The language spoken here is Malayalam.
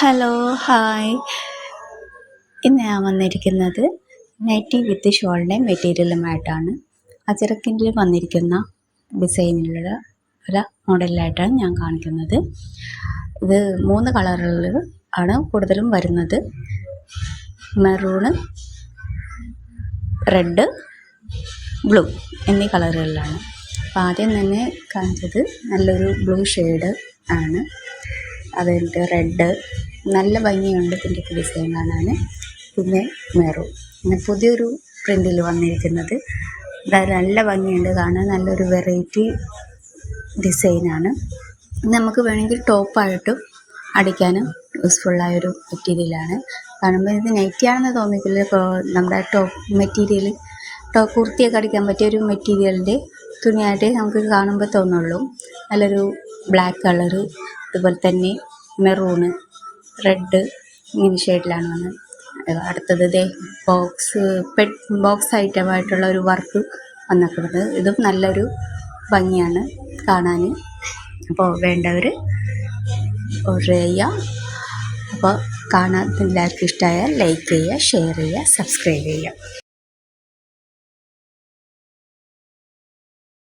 Hello, hi. ഇന്ന് ഞാൻ വന്നിരിക്കുന്നത് നൈറ്റി വിത്ത് ഷോളിൻ്റെ മെറ്റീരിയലുമായിട്ടാണ്. അജറക്കിൻ്റെ വന്നിരിക്കുന്ന ഡിസൈനിലുള്ള ഒരു മോഡലിലായിട്ടാണ് ഞാൻ കാണിക്കുന്നത്. ഇത് 3 കളറുകളിൽ ആണ് കൂടുതലും വരുന്നത്. മെറൂണ്, റെഡ്, ബ്ലൂ എന്നീ കളറുകളിലാണ്. അപ്പോൾ ആദ്യം തന്നെ കാണിച്ചത് നല്ലൊരു ബ്ലൂ ഷെയ്ഡ് ആണ്. അതുകഴിഞ്ഞിട്ട് റെഡ്, നല്ല ഭംഗിയുണ്ട് ഇതിൻ്റെ ഡിസൈൻ കാണാൻ. പിന്നെ മെറൂൺ, പിന്നെ പുതിയൊരു പ്രിൻ്റിൽ വന്നിരിക്കുന്നത് നല്ല ഭംഗിയുണ്ട് കാണാൻ. നല്ലൊരു വെറൈറ്റി ഡിസൈനാണ്. നമുക്ക് വേണമെങ്കിൽ ടോപ്പായിട്ടും അടിക്കാനും യൂസ്ഫുള്ളായൊരു മെറ്റീരിയലാണ്. കാണുമ്പോൾ ഇത് നൈറ്റിയാണെന്ന് തോന്നിക്കില്ല. ഇപ്പോൾ നമ്മുടെ ടോപ്പ് മെറ്റീരിയൽ, കുർത്തിയൊക്കെ അടിക്കാൻ പറ്റിയൊരു മെറ്റീരിയലിൻ്റെ തുണിയായിട്ടേ നമുക്ക് കാണുമ്പോൾ തോന്നുള്ളൂ. നല്ലൊരു ബ്ലാക്ക് കളറ്, അതുപോലെ തന്നെ മെറൂണ്, റെഡ് ഇങ്ങനെ ഷെയ്ഡിലാണ് വന്നത്. അടുത്തത് ബോക്സ് ഐറ്റമായിട്ടുള്ള ഒരു വർക്ക് വന്നിട്ടുണ്ട്. ഇതും നല്ലൊരു ഭംഗിയാണ് കാണാൻ. അപ്പോൾ വേണ്ടവർ ഓർഡർ ചെയ്യുക. അപ്പോൾ കാണാൻ എല്ലാവർക്കും ഇഷ്ടമായാൽ ലൈക്ക് ചെയ്യുക, ഷെയർ ചെയ്യുക, സബ്സ്ക്രൈബ് ചെയ്യുക.